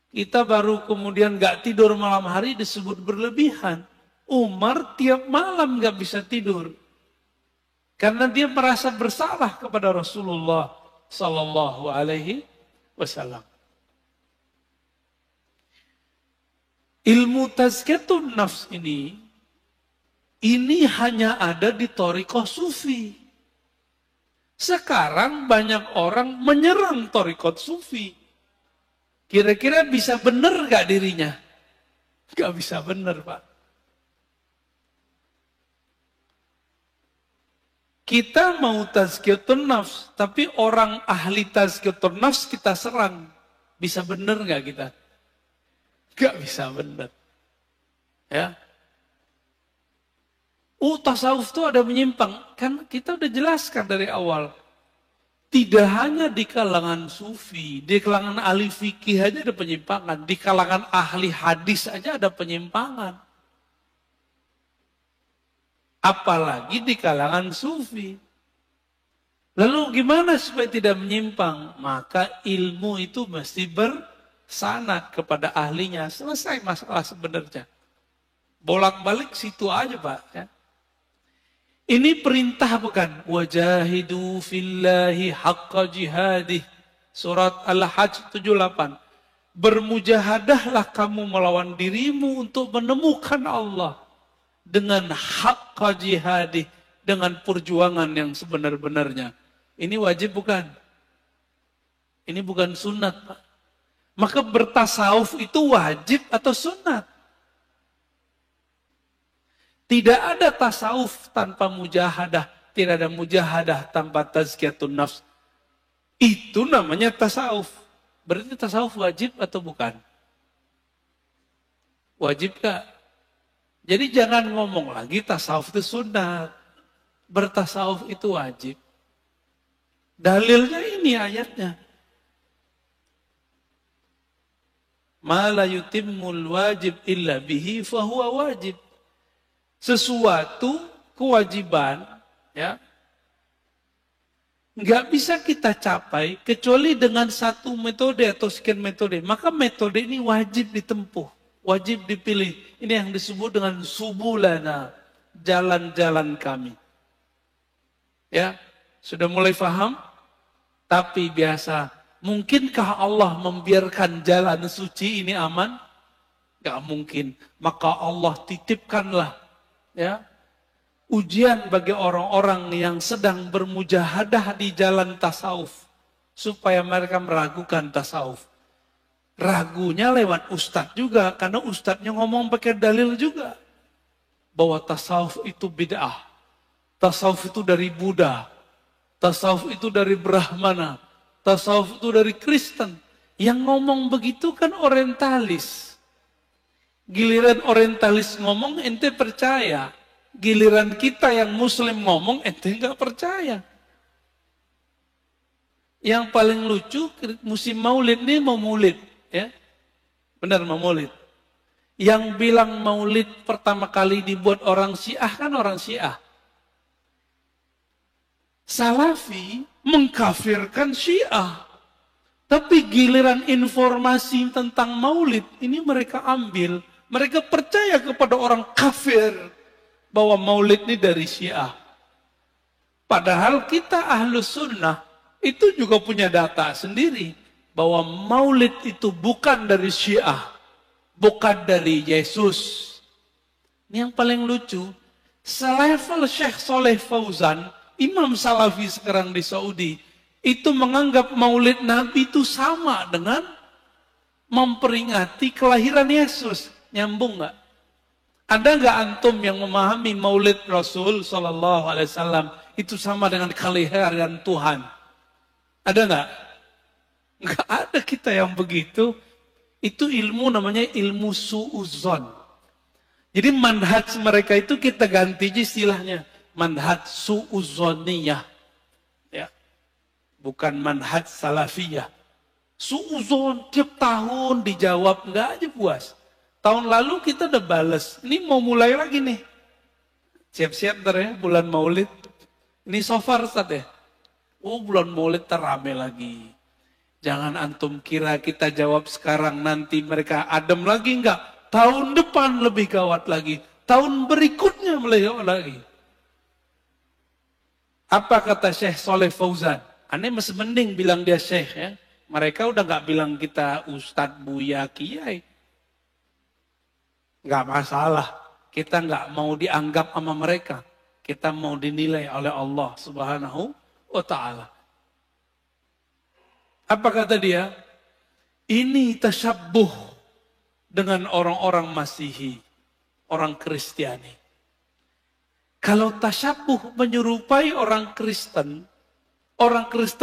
S1: Kita baru kemudian gak tidur malam hari disebut berlebihan. Umar tiap malam gak bisa tidur. Karena dia merasa bersalah kepada Rasulullah Sallallahu Alaihi Wasallam. Ilmu tazkiyatun nafs ini hanya ada di thariqah sufi. Sekarang banyak orang menyerang thariqat sufi. Kira-kira bisa benar gak dirinya? Gak bisa benar, Pak. Kita mau tazkiyatun nafs, tapi orang ahli tazkiyatun nafs kita serang. Bisa benar gak kita? Gak bisa benar. Ya. Tasawuf itu ada menyimpang. Kan kita udah jelaskan dari awal. Tidak hanya di kalangan sufi, di kalangan ahli fikih aja ada penyimpangan. Di kalangan ahli hadis aja ada penyimpangan. Apalagi di kalangan sufi. Lalu gimana supaya tidak menyimpang? Maka ilmu itu mesti bersanad kepada ahlinya. Selesai masalah sebenarnya. Bolak-balik situ aja Pak. Ya. Ini perintah bukan? Wajahidu fillahi haqqa jihadih. Surat Al-Hajj 78. Bermujahadahlah kamu melawan dirimu untuk menemukan Allah. Dengan haqqa jihadih. Dengan perjuangan yang sebenar-benarnya. Ini wajib bukan? Ini bukan sunat, Pak. Maka bertasawuf itu wajib atau sunat? Tidak ada tasawuf tanpa mujahadah. Tidak ada mujahadah tanpa tazkiyatun nafs. Itu namanya tasawuf. Berarti tasawuf wajib atau bukan? Wajib gak? Jadi jangan ngomong lagi tasawuf itu sunat. Bertasawuf itu wajib. Dalilnya ini ayatnya. Ma la yutimmul wajib illa bihi fahuwa wajib. Sesuatu kewajiban ya nggak bisa kita capai kecuali dengan satu metode atau sekian metode. Maka metode ini wajib ditempuh, wajib dipilih. Ini yang disebut dengan subulana, jalan-jalan kami. Ya, sudah mulai paham? Tapi biasa, mungkinkah Allah membiarkan jalan suci ini aman? Gak mungkin. Maka Allah titipkanlah ya, ujian bagi orang-orang yang sedang bermujahadah di jalan tasawuf. Supaya mereka meragukan tasawuf. Ragunya lewat ustadz juga. Karena ustadznya ngomong pakai dalil juga. Bahwa tasawuf itu bid'ah. Tasawuf itu dari Buddha. Tasawuf itu dari Brahmana. Tasawuf itu dari Kristen. Yang ngomong begitu kan orientalis. Giliran orientalis ngomong, ente percaya. Giliran kita yang muslim ngomong, ente nggak percaya. Yang paling lucu, musim maulid ini mau maulid. Ya? Benar mau maulid. Yang bilang maulid pertama kali dibuat orang Syiah kan orang Syiah. Salafi mengkafirkan Syiah. Tapi giliran informasi tentang maulid, ini mereka ambil. Mereka percaya kepada orang kafir bahwa maulid ini dari Syiah. Padahal kita Ahlus Sunnah itu juga punya data sendiri. Bahwa maulid itu bukan dari Syiah. Bukan dari Yesus. Ini yang paling lucu. Selevel Syekh Soleh Fauzan, Imam Salafi sekarang di Saudi, itu menganggap maulid Nabi itu sama dengan memperingati kelahiran Yesus. Nyambung nggak? Ada nggak antum yang memahami maulid Rasul Sallallahu Alaihi Wasallam itu sama dengan kelahiran Tuhan? Ada nggak? Nggak ada kita yang begitu. Itu ilmu namanya ilmu su'uzon. Jadi manhaj mereka itu kita ganti istilahnya. Manhaj su'uzoniyah. Ya. Bukan manhaj salafiyah. Su'uzon tiap tahun dijawab, nggak aja puas. Tahun lalu kita udah bales. Ini mau mulai lagi nih. Siap-siap ntar ya, bulan maulid. Ini so far Ustaz ya. Oh bulan maulid terame lagi. Jangan antum kira kita jawab sekarang, nanti mereka adem lagi enggak. Tahun depan lebih gawat lagi. Tahun berikutnya lebih gawat lagi. Apa kata Syekh Soleh Fauzan? Aneh masih mending bilang dia Syekh ya. Mereka udah nggak bilang kita Ustadz, Buya, Kiai. Nggak masalah. Kita nggak mau dianggap sama mereka. Kita mau dinilai oleh Allah Subhanahu wa Ta'ala. Apa kata dia? Ini tasyabbuh dengan orang-orang Masihi, orang Kristiani. Kalau tasyabbuh menyerupai orang Kristen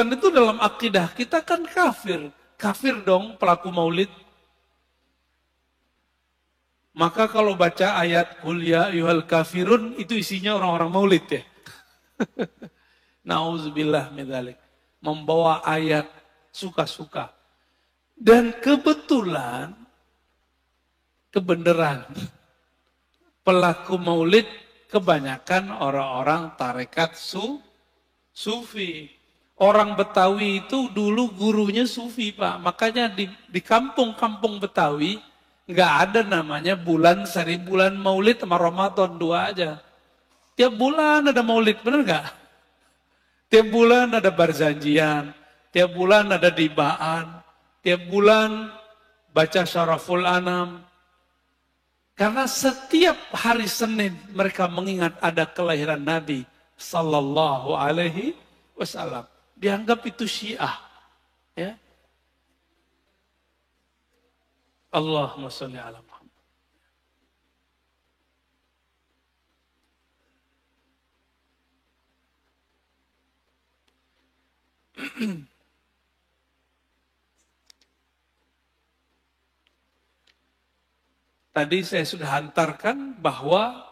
S1: itu dalam akidah kita kan kafir. Kafir dong pelaku maulid. Maka kalau baca ayat Qul ya ayyuhal kafirun, itu isinya orang-orang maulid ya. Nauzubillah min dzalik. Membawa ayat suka-suka. Dan kebetulan, kebenaran, pelaku maulid kebanyakan orang-orang tarekat sufi. Orang Betawi itu dulu gurunya sufi Pak. Makanya di kampung-kampung Betawi, nggak ada namanya bulan 1000 bulan maulid sama Ramadan 2 aja. Tiap bulan ada maulid, benar nggak? Tiap bulan ada perjanjian, tiap bulan ada dibaan, tiap bulan baca syaraful anam. Karena setiap hari Senin mereka mengingat ada kelahiran Nabi Sallallahu Alaihi Wasallam. Dianggap itu Syiah. Ya. Allahumma sholli ala Muhammad. Tadi saya sudah hantarkan bahwa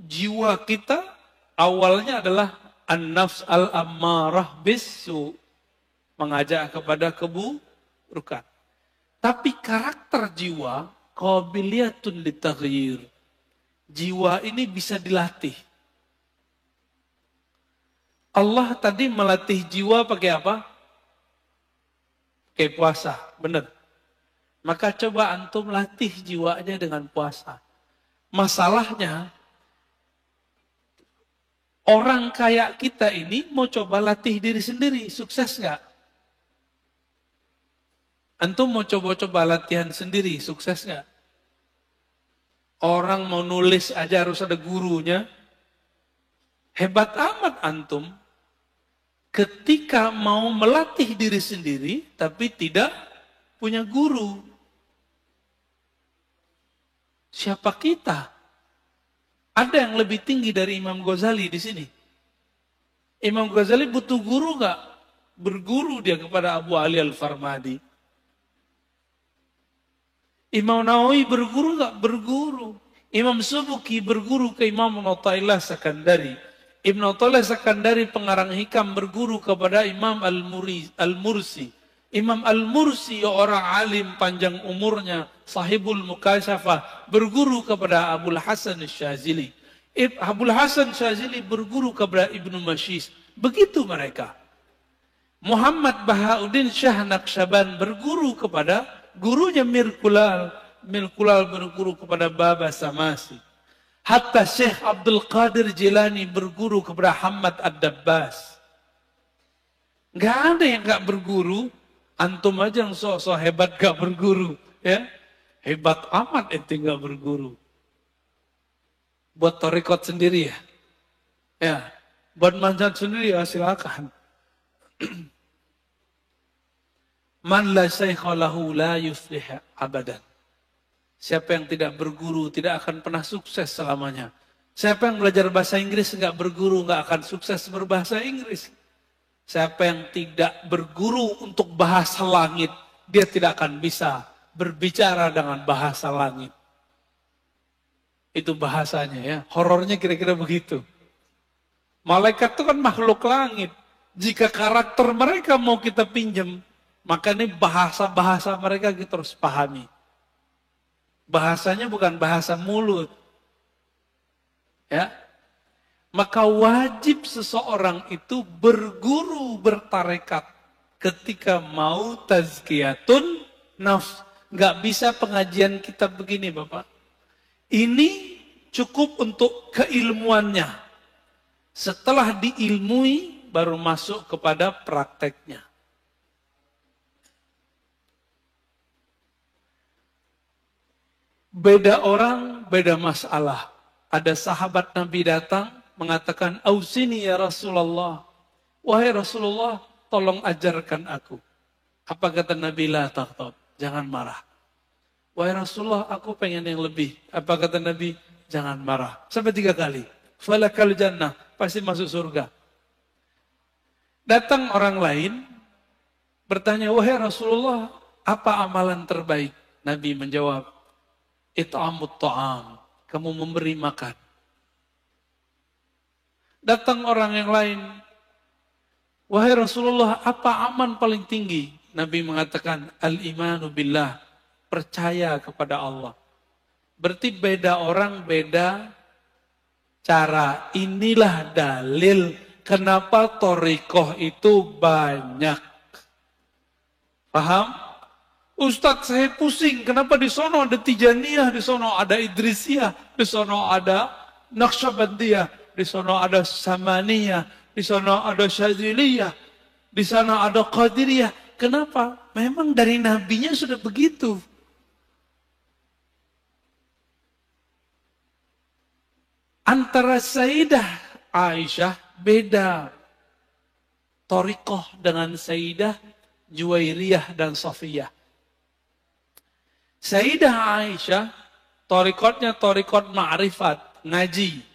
S1: jiwa kita awalnya adalah an-nafs al-ammarah bisu, mengajak kepada keburukan. Tapi karakter jiwa qabiliyatun litaghyir. Jiwa ini bisa dilatih. Allah tadi melatih jiwa pakai apa? Pakai puasa, benar. Maka coba antum latih jiwanya dengan puasa. Masalahnya, orang kayak kita ini mau coba latih diri sendiri, sukses nggak? Antum mau coba-coba latihan sendiri, sukses nggak? Orang mau nulis aja harus ada gurunya. Hebat amat antum ketika mau melatih diri sendiri, tapi tidak punya guru. Siapa kita? Ada yang lebih tinggi dari Imam Ghazali di sini. Imam Ghazali butuh guru nggak? Berguru dia kepada Abu Ali Al-Farmadi. Imam Nawawi berguru nggak? Berguru. Imam Subuki berguru ke Imam Athaillah Sakandari. Ibn Athaillah Sakandari pengarang hikam berguru kepada Imam Al-Mursi. Imam Al-Mursi orang alim panjang umurnya, sahibul mukasyafah, berguru kepada Abul Hasan Syazili. Abul Hasan Syazili berguru kepada Ibnu Mashis. Begitu mereka. Muhammad Bahauddin Syah Naqsyaban berguru kepada gurunya Mir Kulal. Mir Kulal berguru kepada Baba Samasi. Hatta Syekh Abdul Qadir Jilani berguru kepada Hamad Ad-Dabbas. Gak ada yang gak berguru. Antum aja yang sok-sok hebat gak berguru. Ya, hebat amat ente gak berguru. Buat torikot sendiri ya. Ya, buat manjat sendiri ya silakan. Man la syaikha lahu la yuflih abadan. Siapa yang tidak berguru tidak akan pernah sukses selamanya. Siapa yang belajar bahasa Inggris nggak berguru nggak akan sukses berbahasa Inggris. Siapa yang tidak berguru untuk bahasa langit, dia tidak akan bisa berbicara dengan bahasa langit. Itu bahasanya ya. Horornya kira-kira begitu. Malaikat itu kan makhluk langit. Jika karakter mereka mau kita pinjam, maka ini bahasa-bahasa mereka kita harus pahami. Bahasanya bukan bahasa mulut. Ya. Maka wajib seseorang itu berguru bertarekat ketika mau tazkiyatun nafs. Nggak bisa pengajian kita begini Bapak. Ini cukup untuk keilmuannya. Setelah diilmui baru masuk kepada prakteknya. Beda orang, beda masalah. Ada sahabat Nabi datang mengatakan, "Ausini ya Rasulullah." Wahai Rasulullah, tolong ajarkan aku. Apa kata Nabi? La taghdab, jangan marah. Wahai Rasulullah, aku pengen yang lebih. Apa kata Nabi? Jangan marah. Sampai 3 kali. Falakal jannah, pasti masuk surga. Datang orang lain, bertanya, wahai Rasulullah, apa amalan terbaik? Nabi menjawab, it'amut ta'am, kamu memberi makan. Datang orang yang lain, wahai Rasulullah, apa aman paling tinggi? Nabi mengatakan, al-imanu billah, percaya kepada Allah. Berarti beda orang, beda cara. Inilah dalil kenapa thariqah itu banyak. Paham? Ustadz saya pusing, kenapa di sono ada Tijaniyah, di sono ada Idrisiyah, di sono ada Naqsyabandiyah, di di sana ada Samaniyah, di sana ada Syadziliyah, di sana ada Qadiriyah. Kenapa? Memang dari nabinya sudah begitu. Antara Sayyidah Aisyah beda thariqah dengan Sayyidah Juwairiyah dan Safiyah. Sayyidah Aisyah thariqatnya thariqat ma'rifat, ngaji.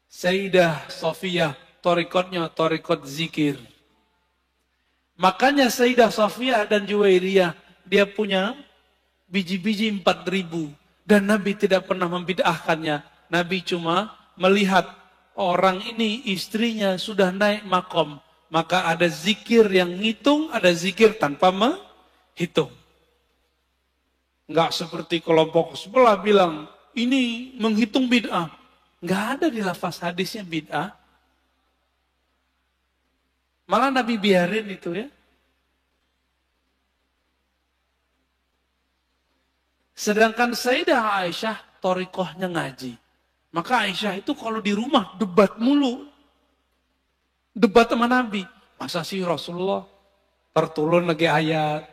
S1: Sayyidah Safiyah thariqatnya thariqat zikir. Makanya Sayyidah Safiyah dan Juwairiyah dia punya biji-biji 4.000 dan Nabi tidak pernah membid'ahkannya. Nabi cuma melihat orang ini istrinya sudah naik makom, maka ada zikir yang ngitung, ada zikir tanpa menghitung. Enggak seperti kelompok sebelah bilang ini menghitung bid'ah. Enggak ada di lafaz hadisnya bid'ah. Malah Nabi biarin itu ya. Sedangkan Sayyidah Aisyah thariqahnya ngaji. Maka Aisyah itu kalau di rumah debat mulu. Debat sama Nabi. Masa sih Rasulullah terturun lagi ayat.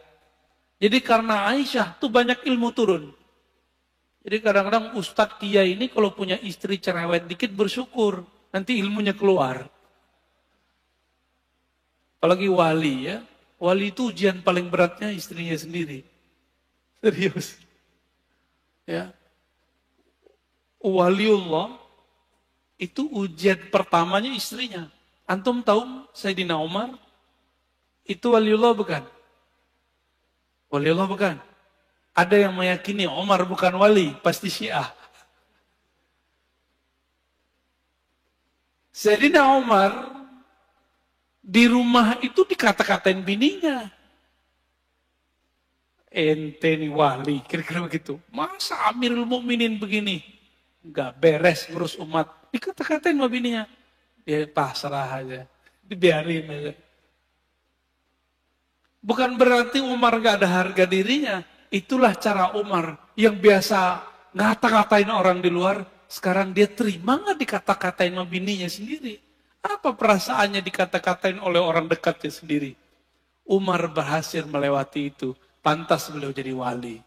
S1: Jadi karena Aisyah tuh banyak ilmu turun. Jadi kadang-kadang Ustadz Kiai ini kalau punya istri cerewet dikit bersyukur. Nanti ilmunya keluar. Apalagi wali ya. Wali itu ujian paling beratnya istrinya sendiri. Serius. Ya. Waliullah itu ujian pertamanya istrinya. Antum tahu Sayyidina Umar itu waliullah bukan? Waliullah bukan? Ada yang meyakini Umar bukan wali, pasti Syiah. Sayyidina Umar di rumah itu dikata-katain bininya. Ente nih wali, kira-kira begitu. Masa Amirul Mukminin begini? Enggak beres ngurus umat. Dikata-katain sama bininya. Dia pasrah aja. Dibiarin aja. Bukan berarti Umar gak ada harga dirinya. Itulah cara Umar yang biasa ngata-katain orang di luar. Sekarang dia terima gak dikata-katain sama bininya sendiri? Apa perasaannya dikata-katain oleh orang dekatnya sendiri? Umar berhasil melewati itu. Pantas beliau jadi wali.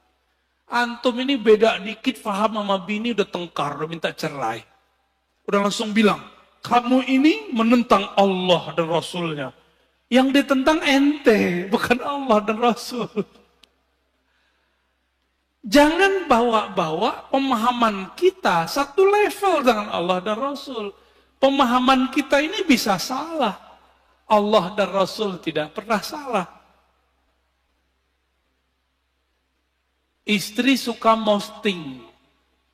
S1: Antum ini beda dikit paham sama bini udah tengkar, udah minta cerai. Udah langsung bilang, kamu ini menentang Allah dan Rasulnya. Yang ditentang ente, bukan Allah dan Rasul. Jangan bawa-bawa pemahaman kita satu level dengan Allah dan Rasul. Pemahaman kita ini bisa salah. Allah dan Rasul tidak pernah salah. Istri suka posting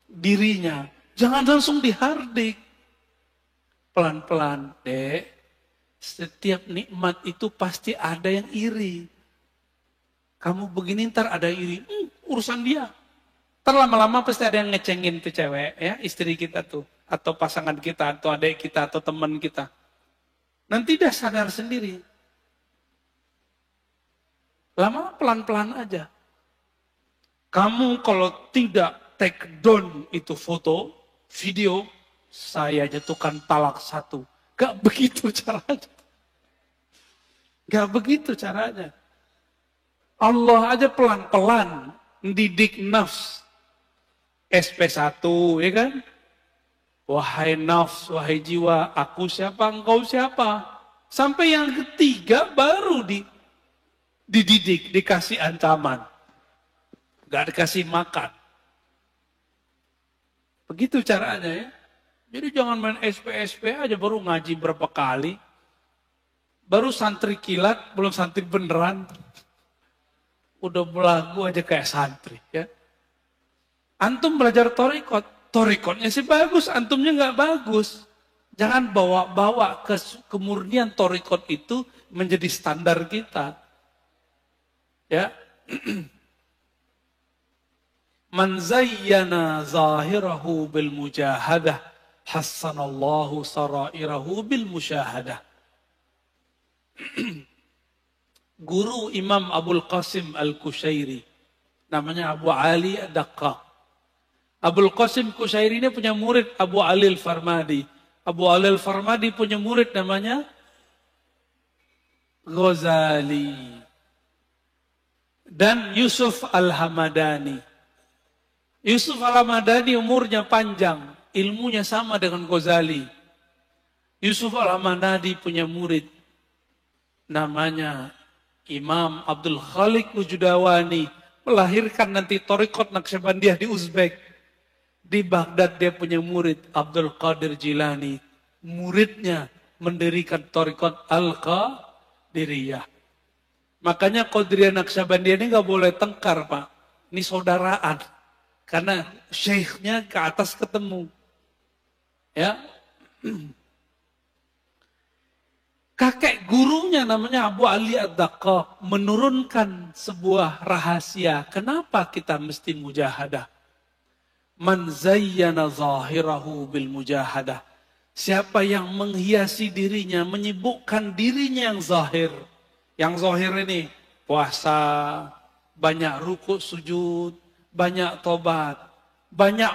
S1: dirinya. Jangan langsung dihardik. Pelan-pelan, dek. Setiap nikmat itu pasti ada yang iri. Kamu begini ntar ada iri. Urusan dia. Ntar lama-lama pasti ada yang ngecengin tuh cewek. Ya, istri kita tuh. Atau pasangan kita, atau adik kita, atau teman kita. Nanti dia sadar sendiri. Lama pelan-pelan aja. Kamu kalau tidak take down itu foto, video, saya jatuhkan talak 1. Gak begitu caranya. Gak begitu caranya. Allah aja pelan-pelan mendidik nafs. SP1, ya kan? Wahai nafs, wahai jiwa, aku siapa, engkau siapa. Sampai yang ketiga baru dididik, dikasih ancaman. Gak dikasih makan. Begitu caranya ya. Jadi jangan main SP aja baru ngaji berapa kali. Baru santri kilat, belum santri beneran. Udah belagu aja kayak santri ya. Antum belajar thariqat, thariqatnya sih bagus, antumnya nggak bagus. Jangan bawa-bawa kemurnian thariqat itu menjadi standar kita. Ya. Man zayyana zahirahu bil mujahadah, hassanallahu sarairahu bil musyahadah. Guru Imam Abul Qasim Al-Kushairi, namanya Abu Ali Ad-Daqqaq. Abul Qasim Kushairi ini punya murid Abu Ali Al-Farmadi. Abu Ali Al-Farmadi punya murid namanya Ghazali. Dan Yusuf Al-Hamadani. Yusuf Al-Hamadani umurnya panjang, ilmunya sama dengan Ghazali. Yusuf Al-Hamadani punya murid namanya Imam Abdul Khaliq Wujudawani, melahirkan nanti Thariqat Naqsyabandiyah di Uzbek. Di Baghdad dia punya murid Abdul Qadir Jilani. Muridnya mendirikan Thariqat Al-Qadiriyah. Makanya Qadiriyah Naqsyabandiyah ini nggak boleh tengkar, Pak. Ini saudaraan. Karena syekhnya ke atas ketemu. Ya. Kakek gurunya namanya Abu Ali Ad-Daqqaq menurunkan sebuah rahasia. Kenapa kita mesti mujahadah? Man zayyana zahirahu bil mujahadah. Siapa yang menghiasi dirinya, menyibukkan dirinya yang zahir. Yang zahir ini puasa, banyak rukuk sujud, banyak tobat, banyak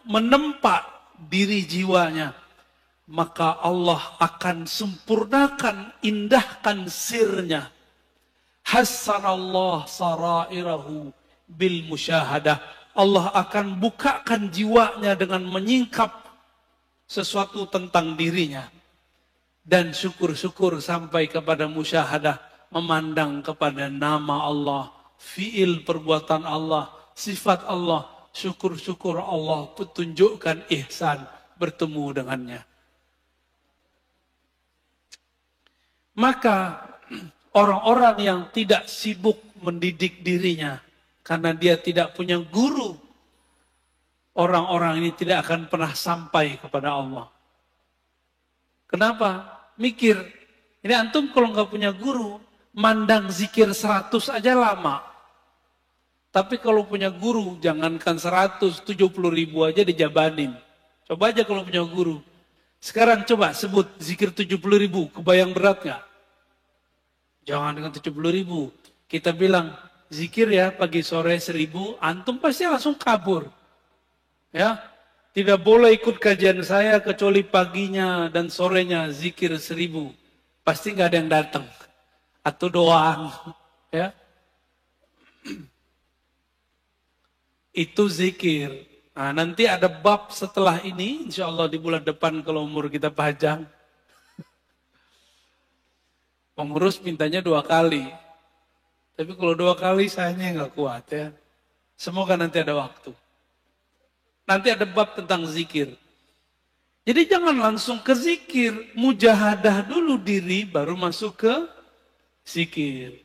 S1: menempa diri jiwanya. Maka Allah akan sempurnakan, indahkan sirnya. Hassanallah sarairahu bil musyahadah. Allah akan bukakan jiwanya dengan menyingkap sesuatu tentang dirinya. Dan syukur-syukur sampai kepada musyahadah, memandang kepada nama Allah, fiil perbuatan Allah, sifat Allah, syukur-syukur Allah petunjukkan ihsan bertemu dengannya. Maka orang-orang yang tidak sibuk mendidik dirinya karena dia tidak punya guru, orang-orang ini tidak akan pernah sampai kepada Allah. Kenapa? Mikir, ini antum kalau nggak punya guru, mandang zikir 100 aja lama. Tapi kalau punya guru, jangankan 170 ribu aja dijabanin. Coba aja kalau punya guru. Sekarang coba sebut zikir 70 ribu, kebayang berat nggak? Jangan dengan 70 ribu. Kita bilang, zikir ya pagi sore 1000, antum pasti langsung kabur. Ya, tidak boleh ikut kajian saya kecuali paginya dan sorenya zikir 1000. Pasti nggak ada yang datang. Atau doang. Ya. Itu zikir. Nah, nanti ada bab setelah ini, insya Allah di bulan depan kalau umur kita panjang. Pengurus mintanya 2 kali. Tapi kalau 2 kali sayangnya nggak kuat ya. Semoga nanti ada waktu. Nanti ada bab tentang zikir. Jadi jangan langsung ke zikir. Mujahadah dulu diri baru masuk ke zikir.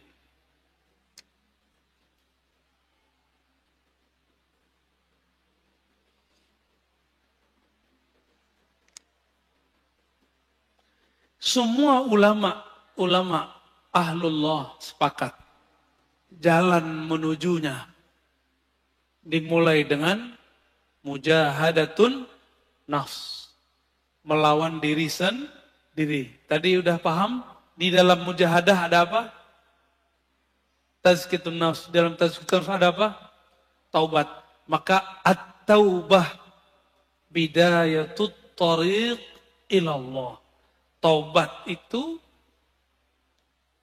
S1: Semua ulama ahlullah sepakat. Jalan menujunya dimulai dengan mujahadatun nafs. Melawan diri sendiri. Tadi udah paham? Di dalam mujahadah ada apa? Tazkiyatun nafs. Dalam tazkiyatun nafs ada apa? Taubat. Maka at-taubah bidayatut tariq ilallah. Taubat itu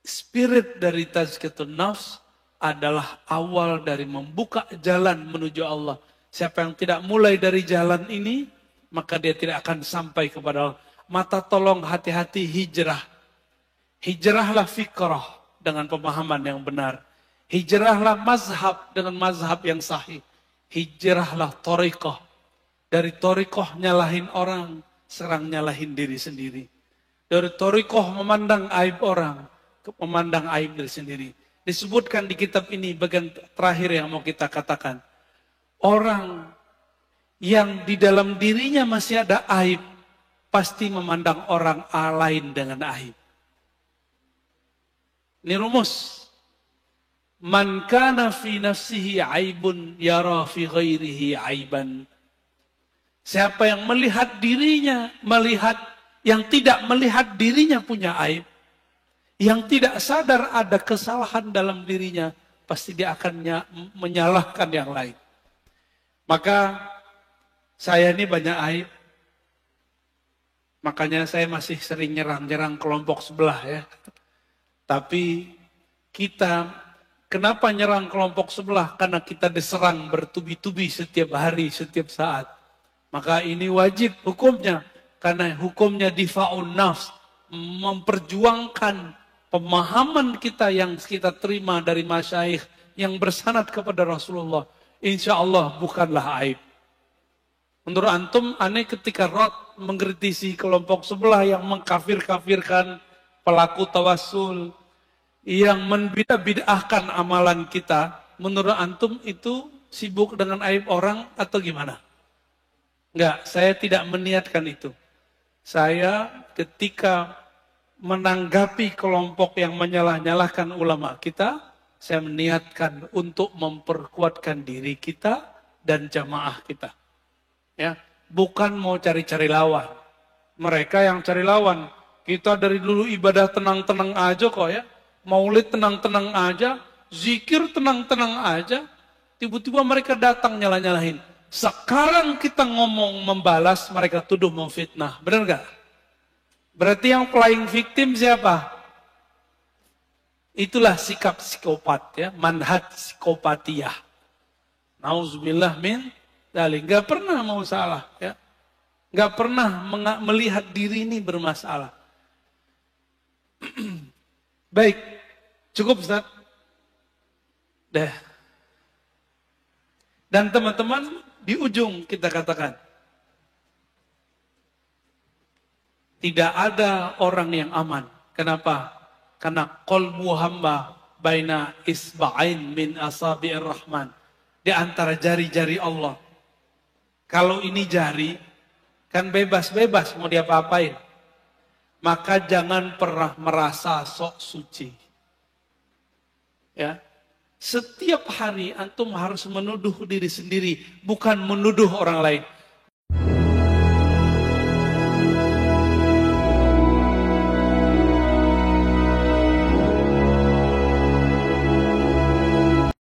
S1: spirit dari tazkiyatun nafs adalah awal dari membuka jalan menuju Allah. Siapa yang tidak mulai dari jalan ini, maka dia tidak akan sampai kepada Allah. Mata tolong hati-hati hijrah. Hijrahlah fikrah dengan pemahaman yang benar. Hijrahlah mazhab dengan mazhab yang sahih. Hijrahlah thariqah. Dari thariqah nyalahin orang, serang nyalahin diri sendiri. Dari thariqah memandang aib orang, memandang aib diri sendiri. Disebutkan di kitab ini bagian terakhir yang mau kita katakan. Orang yang di dalam dirinya masih ada aib, pasti memandang orang lain dengan aib. Ini rumus. Man kana fi nafsihi aibun yara fi ghairihi aiban. Siapa yang melihat dirinya, yang tidak melihat dirinya punya aib, yang tidak sadar ada kesalahan dalam dirinya, pasti dia akan menyalahkan yang lain. Maka saya ini banyak aib. Makanya saya masih sering nyerang-nyerang kelompok sebelah ya. Tapi kita, kenapa nyerang kelompok sebelah? Karena kita diserang bertubi-tubi setiap hari, setiap saat. Maka ini wajib hukumnya. Karena hukumnya difa'un nafs. Memperjuangkan pemahaman kita yang kita terima dari masyayikh yang bersanad kepada Rasulullah. Insya Allah bukanlah aib. Menurut antum, aneh ketika Rod mengkritisi kelompok sebelah yang mengkafir-kafirkan pelaku tawassul, yang membid'ahkan amalan kita, menurut antum itu sibuk dengan aib orang atau gimana? Enggak, saya tidak meniatkan itu. Saya ketika menanggapi kelompok yang menyalah-nyalahkan ulama kita, saya meniatkan untuk memperkuatkan diri kita dan jamaah kita. Ya, bukan mau cari-cari lawan. Mereka yang cari lawan. Kita dari dulu ibadah tenang-tenang aja kok ya. Maulid tenang-tenang aja. Zikir tenang-tenang aja. Tiba-tiba mereka datang nyalah-nyalahin. Sekarang kita ngomong membalas, mereka tuduh memfitnah. Benar gak? Berarti yang playing victim siapa? Itulah sikap psikopat ya. Manhaj psikopatiyah. Nauzubillah min dzalik. Gak pernah mau salah ya. Gak pernah melihat diri ini bermasalah. Baik, cukup Ustaz. Dah. Dan teman-teman di ujung kita katakan, tidak ada orang yang aman. Kenapa? Karena qalbu hamba baina isba'ain min asabi'ir rahman. Di antara jari-jari Allah. Kalau ini jari, kan bebas-bebas mau diapa-apain. Maka jangan pernah merasa sok suci. Ya. Setiap hari antum harus menuduh diri sendiri, bukan menuduh orang lain.